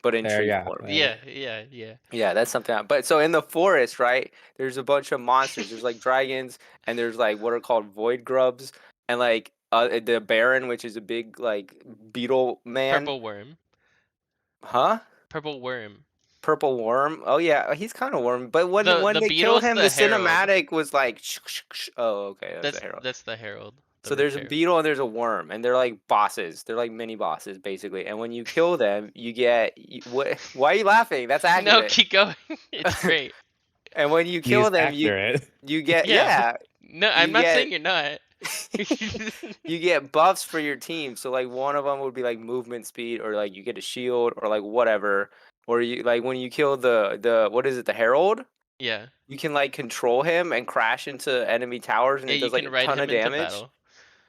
but in There you tree go. form. Yeah, yeah, yeah. Yeah, that's something. But so in the forest, right? There's a bunch of monsters. There's like dragons, and there's like what are called void grubs, and like the Baron, which is a big like beetle man. Purple worm. Huh? Purple worm. Purple worm. Oh yeah, he's kind of worm. But when The they kill beetle's him, the the herald. cinematic was like, oh okay, that's a That's hero. that's the herald. The So red there's a herald. beetle and there's a worm, and they're like bosses. They're like mini bosses basically. And when you kill them, you get what? Why are you laughing? That's No, accurate. keep going. It's great. And when you He's kill them, accurate. you get Yeah. yeah, No, I'm you not get saying you're not. you get buffs for your team. So like one of them would be like movement speed, or like you get a shield, or like whatever. Or you like when you kill the what is it, the herald? Yeah. You can like control him and crash into enemy towers, and Yeah, it you does like can a ride ton of him into damage. battle.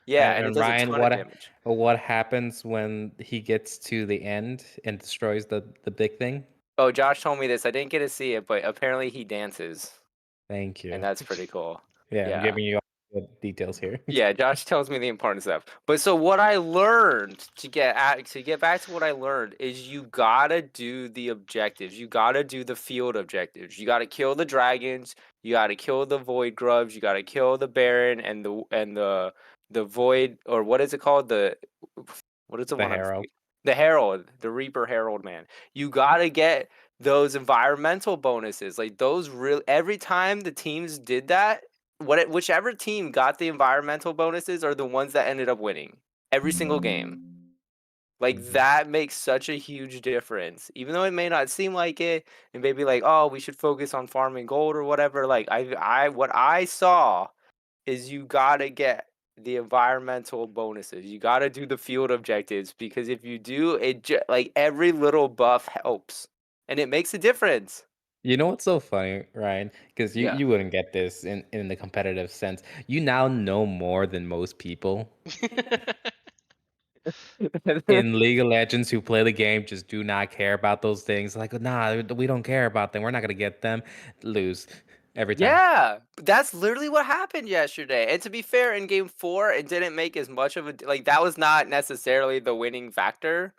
Yeah, and it And does a Ryan, ton of damage. what happens when he gets to the end and destroys the big thing? Oh, Josh told me this. I didn't get to see it, but apparently he dances, Thank and you. that's pretty cool. Yeah, I'm Yeah. giving you all the details here. Yeah, Josh tells me the important stuff. But so what I learned to get back to what I learned is you gotta do the objectives. You gotta do the field objectives. You gotta kill the dragons. You gotta kill the void grubs. You gotta kill the baron and the void, or what is it called? What is the The one I'm Herald. forgetting? The herald, the reaper herald man. You gotta get those environmental bonuses. Like those real every time the teams did that, whichever team got the environmental bonuses are the ones that ended up winning every single game. Like Mhm. that makes such a huge difference. Even though it may not seem like it, and maybe like, oh, we should focus on farming gold or whatever. Like I what I saw is you gotta get the environmental bonuses. You gotta do the field objectives, because if you do, like every little buff helps, and it makes a difference. You know what's so funny, Ryan? Because Yeah. you wouldn't get this in the competitive sense. You now know more than most people in League of Legends who play the game, just do not care about those things. Like, nah, we don't care about them. We're not gonna get them. Lose every time. Yeah, that's literally what happened yesterday. And to be fair, in game 4, it didn't make as much of a like that was not necessarily the winning factor.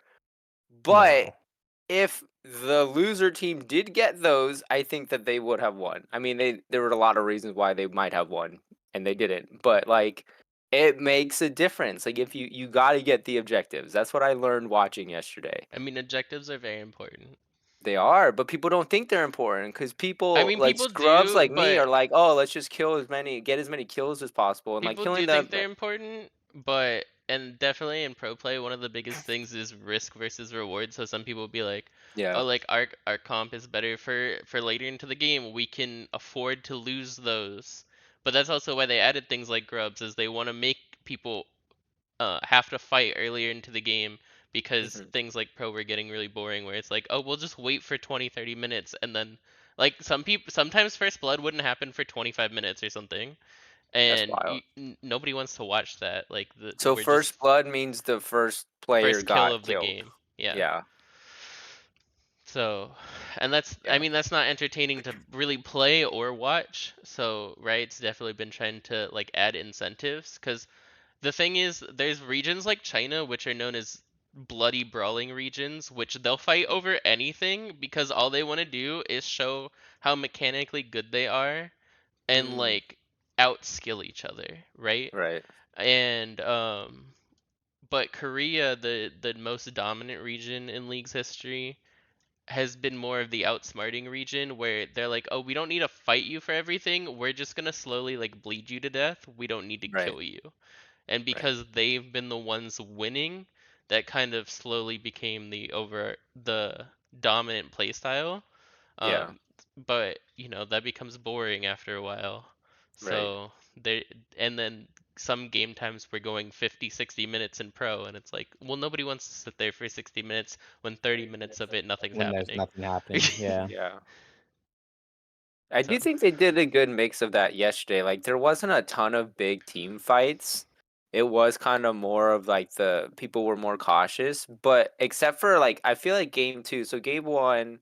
But No. if the loser team did get those, I think that they would have won. I mean, there were a lot of reasons why they might have won, and they didn't. But like, it makes a difference. Like, if you got to get the objectives. That's what I learned watching yesterday. I mean, objectives are very important. They are, but people don't think they're important because I people mean, like people scrubs do, like me but are like, oh, let's just get as many kills as possible, and like people killing do think them. they're important, but and definitely in pro play, one of the biggest things is risk versus reward. So some people will be like, Yeah. "Oh, like our comp is better for later into the game. We can afford to lose those." But that's also why they added things like grubs, is they want to make people have to fight earlier into the game because Hmm. things like pro were getting really boring, where it's like, "Oh, we'll just wait for 20, 30 minutes," and then like sometimes first blood wouldn't happen for 25 minutes or something, That's and wild. nobody wants to watch that. Like So we're just first blood means the first player first kill got of the killed. game. Yeah. Yeah. So, and that's I Yeah. mean that's not entertaining to really play or watch. So Riot's definitely been trying to like add incentives, because the thing is there's regions like China which are known as bloody brawling regions, which they'll fight over anything because all they want to do is show how mechanically good they are and Mm, like outskill each other, right? right. And but Korea, the most dominant region in League's history, has been more of the outsmarting region, where they're like, "Oh, we don't need to fight you for everything. We're just gonna slowly like bleed you to death. We don't need to Right. kill you." And Right. because they've been the ones winning, that kind of slowly became the dominant playstyle. Yeah. Um, but that becomes boring after a while. Right. So they and then some game times we're going 50, 60 minutes in pro, and it's like, well, nobody wants to sit there for 60 minutes when 30 minutes of it nothing's When there's happening. nothing happening. Yeah. Yeah. I So do think they did a good mix of that yesterday. Like there wasn't a ton of big team fights. It was kind of more of like the people were more cautious, but except for like I feel like game 2. So game 1,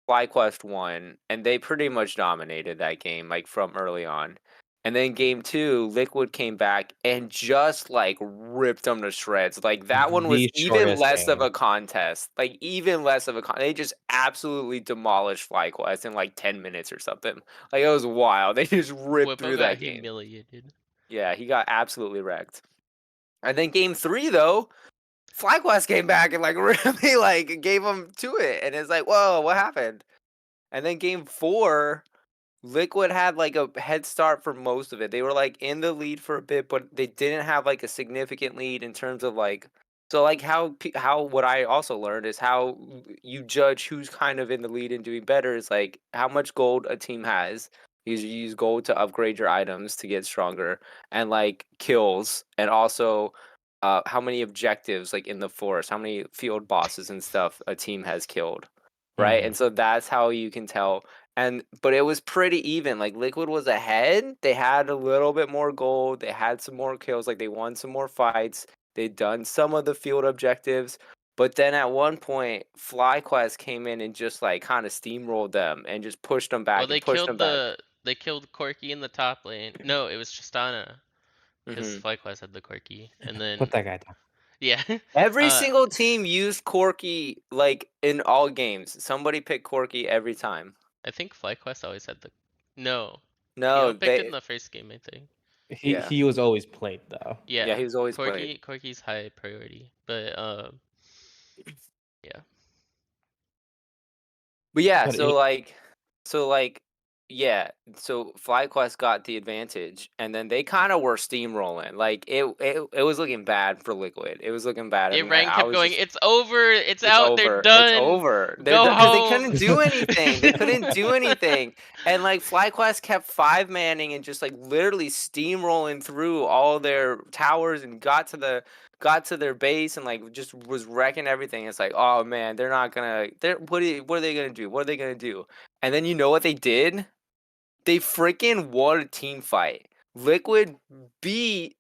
FlyQuest won, and they pretty much dominated that game like from early on. And then game 2, Liquid came back and just like ripped them to shreds. Like that one was The even shortest less of game. a contest. Like even less of a They just absolutely demolished FlyQuest in like 10 minutes or something. Like it was wild. They just ripped Whippo through got that game. humiliated. Yeah, he got absolutely wrecked. And then game 3 though, FlyQuest came back and like really like gave him to it. And it's like, whoa, what happened? And then game 4, Liquid had like a head start for most of it. They were like in the lead for a bit, but they didn't have like a significant lead in terms of like so like how what I also learned is how you judge who's kind of in the lead and doing better is like how much gold a team has. You use gold to upgrade your items to get stronger and like kills and also how many objectives like in the forest, how many field bosses and stuff a team has killed, right? Mhm. And so that's how you can tell but it was pretty even. Like Liquid was ahead. They had a little bit more gold. They had some more kills. Like they won some more fights. They'd done some of the field objectives. But then at one point, FlyQuest came in and just like kind of steamrolled them and just pushed them Well, back and they pushed them killed back. Corky in the top lane. No, it was Tristana, because hmm FlyQuest had the Corky, and Put then that guy down. yeah, Every uh, single team used Corky like in all games. Somebody picked Corky every time. I think FlyQuest always had the. No, he No, outpicked it in they the first game, I think. He yeah. he was always played though. Yeah, Yeah, he was always played. Corky's high priority, but yeah. But yeah, But it so like, yeah, so FlyQuest got the advantage, and then they kind of were steamrolling. Like it was looking bad for Liquid. It was looking bad, and Rang I kept was going. just, It's over. It's it's out. They're over, it's done. over. They're Go done because they home. couldn't do anything. They couldn't do anything, and like FlyQuest kept five manning and just like literally steamrolling through all their towers and got to their base and like just was wrecking everything. It's like, oh man, they're not gonna. They're what are they gonna do? What are they gonna do? And then you know what they did? They freaking won a team fight. Liquid beat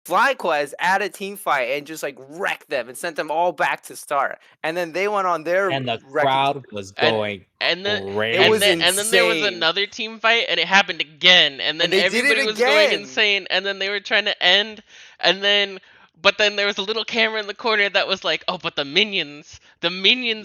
FlyQuest at a team fight and just like wrecked them and sent them all back to start. And then they went on their and the wrecking. crowd was and going and then It was crazy. there was insane, another team fight, and it happened again, and and then they did it everybody was going again. insane, and then they were trying to end, and then but then there was a little camera in the corner that was like, oh, but the minions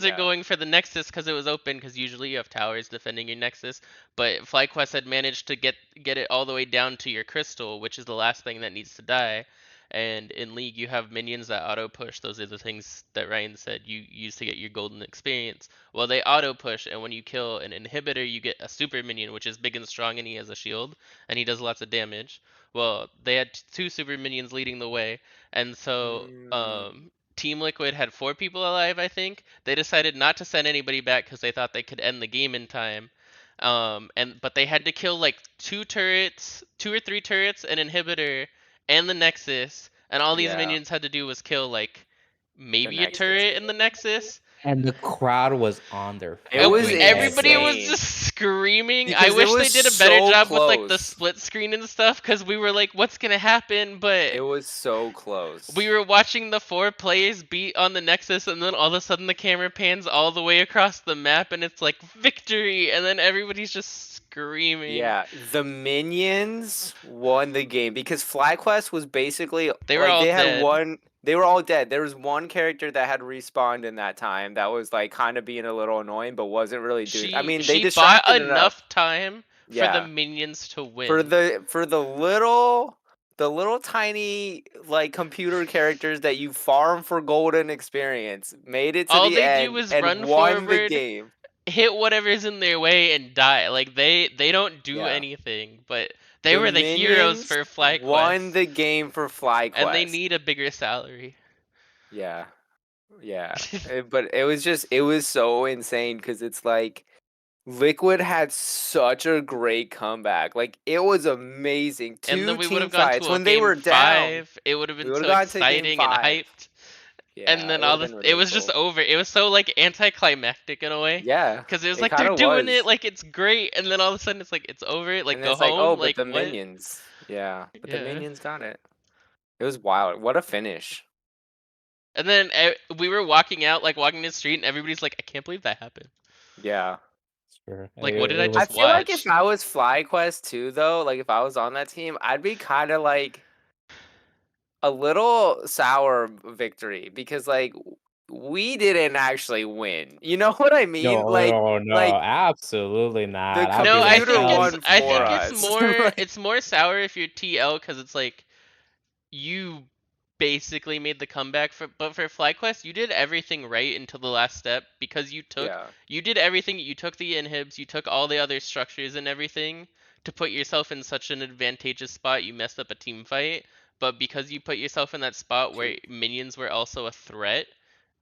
are Yeah. going for the Nexus because it was open, because usually you have towers defending your Nexus, but FlyQuest had managed to get it all the way down to your crystal, which is the last thing that needs to die. And in League, you have minions that auto push. Those are the things that Ryan said you use to get your golden experience. Well, they auto push, and when you kill an inhibitor, you get a super minion, which is big and strong, and he has a shield, and he does lots of damage. Well, they had two super minions leading the way, and so Mm, Team Liquid had four people alive, I think. They decided not to send anybody back because they thought they could end the game in time. But they had to kill like two turrets, two or three turrets, an inhibitor, and the Nexus, and all these yeah, minions had to do was kill like the maybe a Nexus. turret in the Nexus. And the crowd was on their It And was fucking head, everybody bro. was insane just screaming. I because it wish they was did a better so job with like the close. split screen and stuff, because we were like, what's gonna happen? But It was so we close. were watching the four players beat on the Nexus, and then all of a sudden the camera pans all the way across the map, and it's like victory, and then everybody's just screaming. Yeah, the minions won the game because FlyQuest was basically They were like all they had dead. one. They were all dead. There was one character that had respawned in that time that was like kind of being a little annoying, but wasn't really doing. I She mean, they she bought distracted enough. enough time for the Yeah, minions to for win. the little tiny like computer characters that you farm for golden experience made it to All the they do end is and run won the forward, game. hit whatever's in their way, and die. Like they don't do Yeah, anything, but they the were the heroes minions for won FlyQuest, the game for and they FlyQuest. need a bigger salary. Yeah, yeah. But it was so insane because it's like Liquid had such a great comeback. Like it was amazing. And then Two we would team have gone fights to a when they game were down. 5. It would have We been would have so gone to game exciting and five. hyped. And Yeah, it then would all have this, been it really was just cool. over. It was so like anticlimactic in a way, Yeah, because it was it like kind they're of doing it, was. like it's great, and then all of a sudden it's like it's over. Like And go it's like, oh, home. but Like the what? minions. Yeah, but the Yeah. minions got it. It was wild. What a finish. And then we were walking out, like walking the street, and everybody's like, I can't believe that happened. Yeah. Sure. Like, what did I It I was just feel like if watch? I was FlyQuest too, though, like if I was on that team, I'd be kind of like a little sour victory because like we didn't actually win. You know what I mean? no, absolutely The not. I'll be No, like, computer hell won I for think yeah. it's us. more Like, it's more sour if you're TL, because it's like you basically made the comeback. But for FlyQuest, you did everything right until the last step, because yeah. you did everything. You took the inhibs, you took all the other structures and everything to put yourself in such an advantageous spot. You messed up a team fight, but because you put yourself in that spot where minions were also a threat,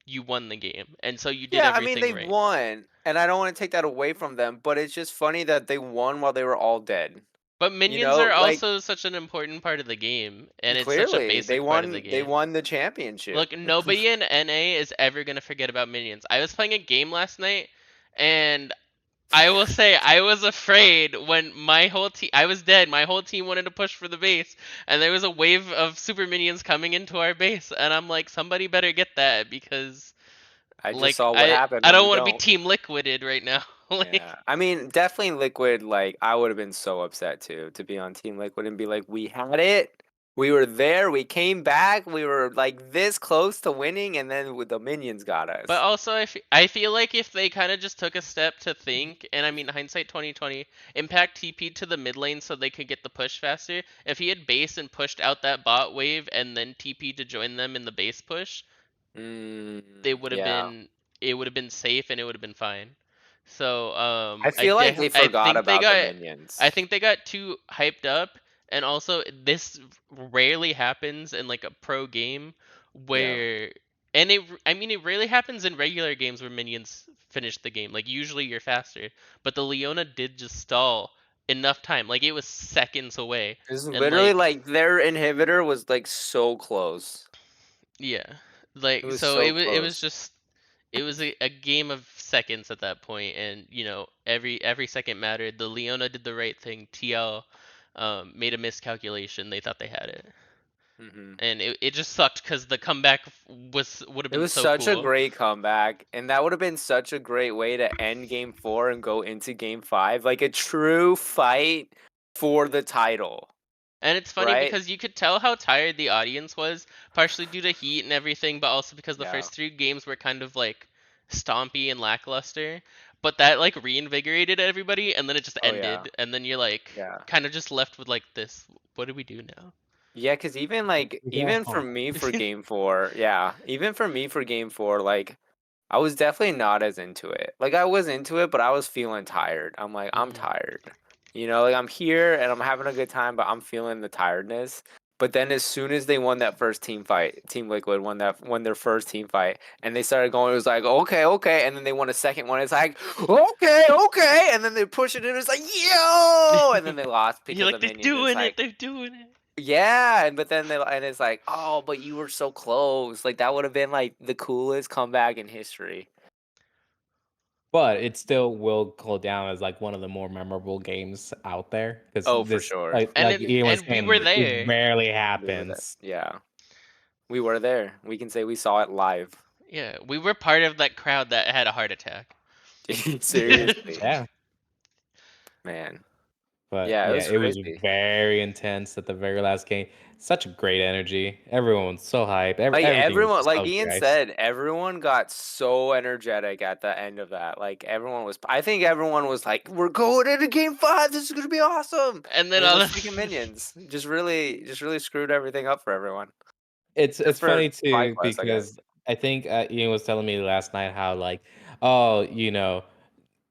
you won the game, and so you did Yeah, I mean everything they right. won, and I don't want to take that away from them, but it's just funny that they won while they were all dead. But You minions know, are like also such an important part of the game, and it's such a clearly they basic part of the won. They game. won the championship. Look, nobody in NA is ever gonna forget about minions. I was playing a game last night, and I will say I was afraid when my whole team, I was dead. My whole team wanted to push for the base, and there was a wave of super minions coming into our base, and I'm like, somebody better get that, because I just like saw what happened I when don't you want to be don't. team liquided right now. Like, Yeah, I mean, definitely Liquid. Like, I would have been so upset too to be on Team Liquid and be like, we had it, we were there, we came back, we were like this close to winning, and then with the minions got but us. also, I feel like if they kind of just took a step to think, and I mean, hindsight 2020, Impact TP'd to the mid lane so they could get the push faster. If he had base and pushed out that bot wave and then TP'd to join them in the base push, they would have Yeah, been, it would have been safe and it would have been fine. So I feel like they I forgot think they about the got minions. too hyped up, and also this rarely happens in like a pro game Yeah, where, and I mean it rarely happens in regular games where minions finish the game. Like usually you're faster, but the Leona did just stall enough time. Like it was seconds away, it's and literally like like their inhibitor was like so close. yeah, It like was so so it was close. just, it was a game of seconds at that point, and you know every second mattered. The Leona did the right thing. TL made a miscalculation. They thought they had it, hmm and it just sucked because the comeback would have It been was so such a cool. great comeback, and that would have been such a great way to end game 4 and go into game 5. Like a true fight for the title, And it's funny right? because you could tell how tired the audience was, partially due to heat and everything, but also because the Yeah. first three games were kind of like stompy and lackluster. But that like reinvigorated everybody, and then it just Oh yeah. ended, and then you're like Yeah. kind of just left with like this. What do we do now? Yeah, because even like We go even for home. me for game 4, yeah, even for me for game 4, like I was definitely not as into it. Like I was into it, but I was feeling tired. I'm like, I'm Hmm. tired. You know, like I'm here and I'm having a good time, but I'm feeling the tiredness. But then as soon as they won that first team fight, Team Liquid won their first team fight, and they started going, it was like, okay, okay, and then they won a second one. It's like, okay, okay, and then they push it in. It's like, yo, and then they lost You're because like of they're minions. It's doing it, like, they're doing it. yeah, and but then and it's like, oh, but you were so close. Like that would have been like the coolest comeback in history. But it still will go down as like one of the more memorable games out there because Oh, for this, sure. like Ian was And we were saying, this there. rarely We were there. happens. Yeah, we were there. We can say we saw it live. Yeah, we were part of that crowd that had a heart attack. Yeah, Seriously, yeah. man. But Yeah, it yeah, was it was crazy. very intense at the very last game. Such a great energy. Everyone was so hype. Like Everything was everyone, just like so Ian nice. said, everyone got so energetic at the end of that. Like everyone was, I think everyone was like, "We're going into game 5. This is gonna be awesome." And then And then all the the freaking minions just really screwed everything up for everyone. It's Except for funny too FlyQuest, I guess. because I think Ian was telling me last night how like, oh,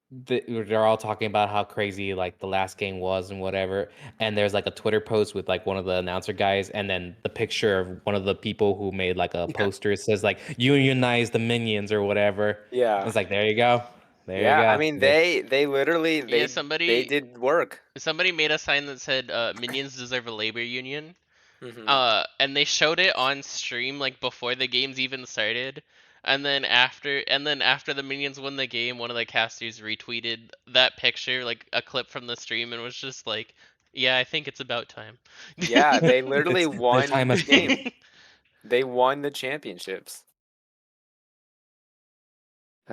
they're all talking about how crazy like the last game was and whatever. And there's like a Twitter post with like one of the announcer guys, and then the picture of one of the people who made like a Yeah. poster. It says like unionize the minions or whatever. Yeah. It's like there you go, there you Yeah, I go. mean They, they literally yeah, they did work. somebody made a sign that said minions deserve a labor union. Mhm. And they showed it on stream like before the games even started. And then after the minions won the game, one of the casters retweeted that picture, like a clip from the stream, and was just like, "Yeah, I think it's about time." Yeah, they literally It's the time won has the game. come. They won the championships.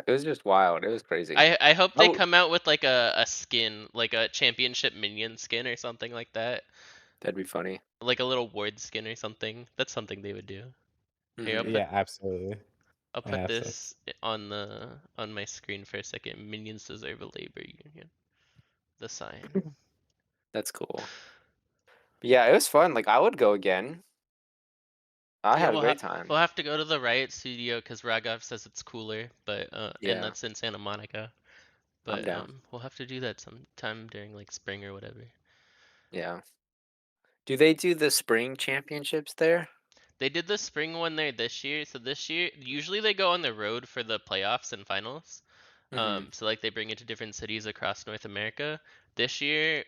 It was just wild. It was crazy. I hope they Oh, come out with like a skin, like a championship minion skin or something like that, that'd be funny. like a little ward skin or something. That's something they would do. Here, Mhm. Yeah, absolutely. I'll put Absolutely. this on my screen for a second. Minions deserve a labor union. The sign. That's cool. But yeah, it was fun. Like I would go again. I Yeah, had a great time. we'll have to go to the Riot Studio because Ragov says it's cooler, but and Yeah, that's in Santa Monica. I'm But down. we'll have to do that sometime during like spring or whatever. Yeah. Do they do the spring championships there? They did the spring one there this year. So this year, usually they go on the road for the playoffs and finals. Mhm. So like they bring it to different cities across North America. This year,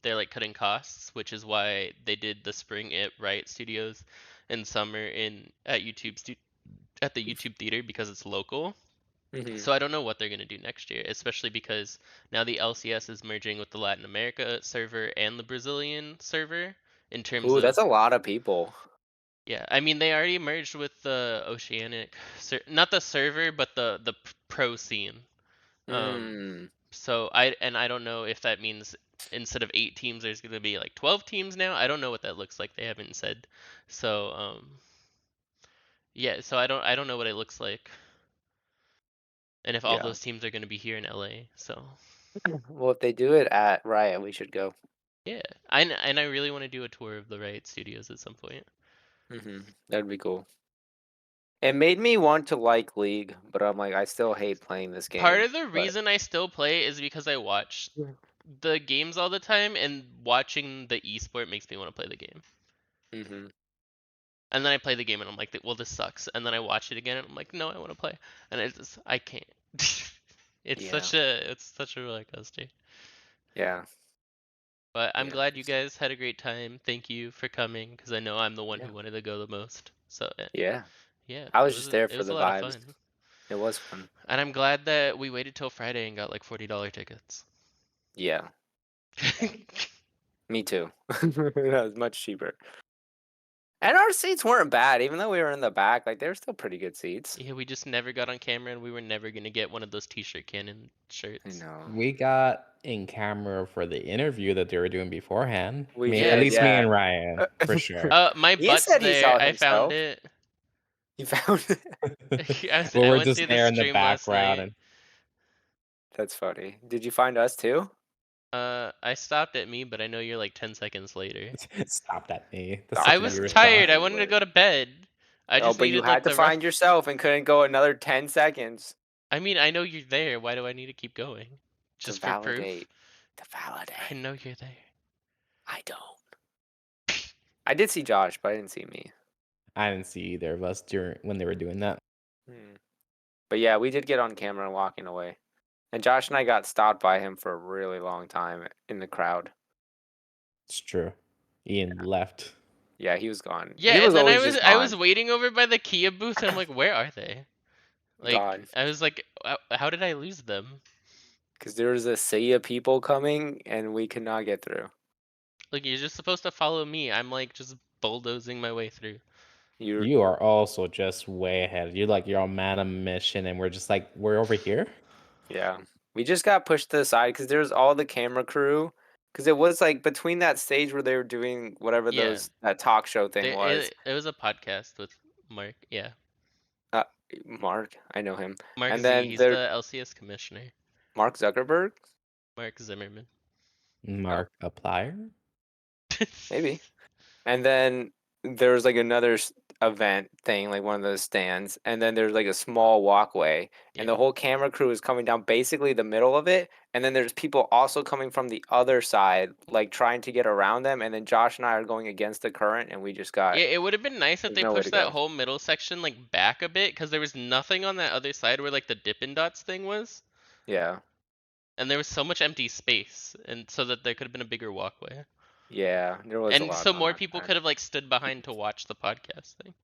they're like cutting costs, which is why they did the spring at Riot Studios and summer in at the YouTube theater because it's local. Mhm. So I don't know what they're gonna do next year, especially because now the LCS is merging with the Latin America server and the Brazilian server in terms Ooh, of, that's a lot of people. yeah. I mean they already merged with the Oceanic, not the server, but the pro scene. Um, Mm. so I don't know if that means instead of 8 teams, there's gonna be like 12 teams now. I don't know what that looks like. They haven't said. So yeah. So I don't know what it looks like, and if all Yeah. those teams are gonna be here in LA. So Well, if they do it at Riot, we should go. yeah, and I really want to do a tour of the Riot Studios at some point. That'd be cool. It made me want to like League, but I'm like, I still hate playing this Part game. of the But reason I still play is because I watch the games all the time, and watching the esport makes me want to play the game. mm-hmm. And then I play the game and I'm like, well, this sucks. And then I watch it again and I'm like, no, I want to play. And I can't. it's Yeah, such a roller coaster. yeah, But I'm yeah, glad you guys had a great time. Thank you for coming because I know I'm the one yeah, who wanted to go the most. So yeah. yeah, I it was was just there it for was a the lot of vibes. fun. It was fun. And I'm glad that we waited till Friday and got like $40 tickets. Yeah, me too. That was much cheaper. And our seats weren't bad, even though we were in the back. Like they were still pretty good seats. Yeah, we just never got on camera and we were never gonna get one of those t-shirt cannon I shirts. know. We got in camera for the interview that they were doing beforehand. We Me, at Yeah. did, least me yeah. and Ryan, for sure. My He butt's said he there. saw I found himself. it. He found it. We I were went just through the there in the stream last background night. and That's funny. Did you find us too? I stopped at me, but I know you're like 10 seconds later. stopped at me. That's Stop I such a that was weird me. response. tired. I Wait, wanted to wait. go to bed. I Oh, just but you needed like had to the find rough. yourself and couldn't go another 10 seconds I mean, I know you're there. Why do I need to keep going? to Just for proof? validate. To I validate. know you're there. I don't. I did see Josh, but I didn't see me. I didn't see either of us during when they were doing that. Hmm. But yeah, we did get on camera walking away. And Josh and I got stopped by him for a really long time in the crowd. It's true. Ian left. Yeah, he was gone. Yeah, He was and then always just I was gone. waiting over by the Kia booth, and I'm like, where are they? Like, Gone. I was like, how did I lose them? Because there was a sea of people coming and we could not get through. Like, you're just supposed to follow me. I'm like just bulldozing my way through. You're, You are also just way ahead. You're on man a mission, and we're just like we're over here. yeah. We just got pushed to the side because there's all the camera crew. Because it was like between that stage where they were doing whatever Yeah, that talk show thing was. it was a podcast with Mark. Yeah, Uh, Mark, I know him. Mark And Z. then He's there, the LCS commissioner. Mark Zuckerberg. Mark Zimmerman. Oh, Mark Applier. maybe. And then there was like another event thing, like one of those stands, and then there's like a small walkway, and Yep. the whole camera crew is coming down basically the middle of it, and then there's people also coming from the other side, like trying to get around them, and then Josh and I are going against the current, and we just got Yeah, it would have been nice if there's they nowhere to pushed that go. whole middle section like back a bit, because there was nothing on that other side where like the Dippin' Dots thing was, Yeah, and there was so much empty space, and so that there could have been a bigger walkway. Yeah, there was a And lot so on more that people time. could have like stood behind to watch the podcast thing.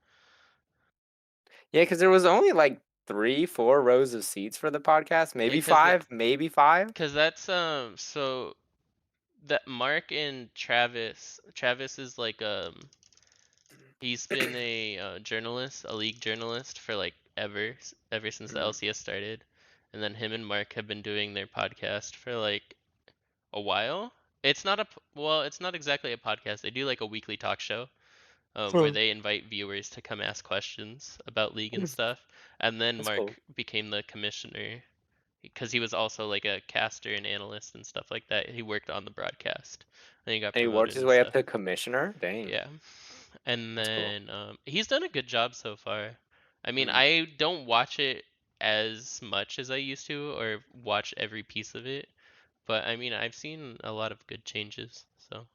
Yeah, because there was only like 3, 4 rows of seats for the podcast. Yeah, Maybe 5, maybe 5. cause that's so that Mark and Travis is like he's been a journalist, a league journalist for like ever since the Mm. LCS started, and then him and Mark have been doing their podcast for like a while. It's not well, it's not exactly a podcast. They do like a weekly talk show, where they invite viewers to come ask questions about league and stuff. And then That's Mark cool. became the commissioner because he was also like a caster and analyst and stuff like that. He worked on the broadcast. And he got And he worked promoted his and way up stuff. to commissioner? Dang, Yeah. And that's cool. then he's done a good job so far. I mean, Mm. I don't watch it as much as I used to or watch every piece of it, but I mean, I've seen a lot of good changes. So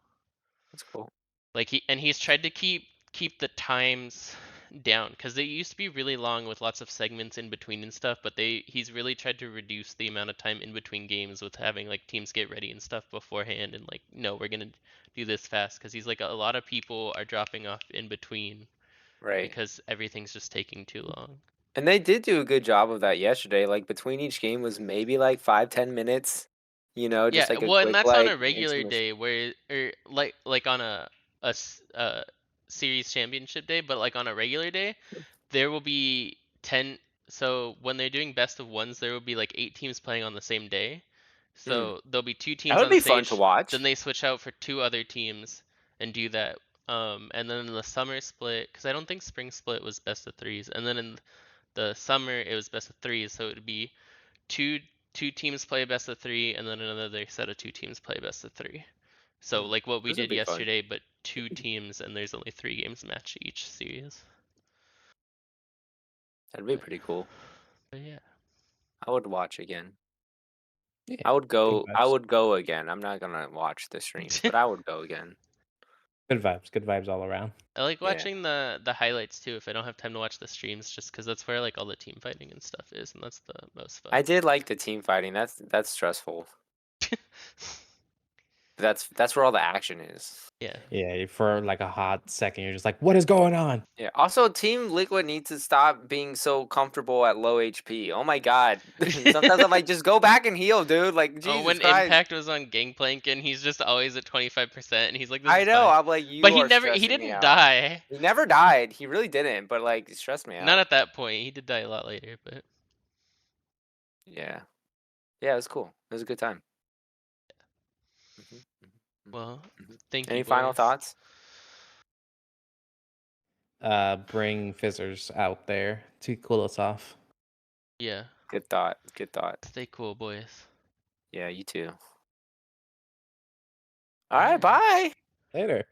That's cool. like he's tried to keep the times down because they used to be really long with lots of segments in between and stuff, but he's really tried to reduce the amount of time in between games with having like teams get ready and stuff beforehand and like no, we're gonna do this fast because he's like a lot of people are dropping off in between Right. because everything's just taking too long. And they did do a good job of that yesterday. Like between each game was maybe like 5, 10 minutes. Yeah, Just like a well, and quick that's on a like regular intermission. day where or like on a series championship day, but like on a regular day, there will be 10. So when they're doing best of ones, there will be like 8 teams playing on the same day. Mm. So there'll be 2 That teams would on be fun to stage, then watch. they switch out for 2 other teams and do that. And then in the summer split, because I don't think spring split was best of threes, and then in the summer it was best of threes, so it would be two two teams play best of 3, and then another set of 2 teams play best of 3. So Mm. like what we Those would did be fun. yesterday, but 2 teams, and there's only 3 games match each series. That'd be But, pretty cool. but yeah. I would watch again. Yeah, I would good go. I vibes. would go again. I'm not gonna watch the streams, but I would go again. Good vibes. Good vibes all around. I like Yeah, watching the highlights too if I don't have time to watch the streams, just because that's where like all the team fighting and stuff is, and that's the most fun. I did like the team fighting. That's stressful. That's where all the action is. Yeah. Yeah, for like a hot second, you're just like, what is going on? Yeah. Also, Team Liquid needs to stop being so comfortable at low HP. Oh my god. Sometimes I'm like, just go back and heal, dude. Like, Oh, Jesus when Christ. Impact was on Gangplank and he's just always at 25% and he's like, this I is know. fine. I'm like, But you he are never, he stressing me didn't out. die. He never died. He really didn't. But like, it stressed me Not out. at that point. He did die a lot later, but Yeah. Yeah, it was cool. It was a good time. Mhm, mhm, mhm, well, mhm. thank you, Any final boys. thoughts? Bring fizzers out there to cool us off. Yeah. Good thought. Good thought. Stay cool, boys. Yeah, you too. All right. Alright. Bye. Later.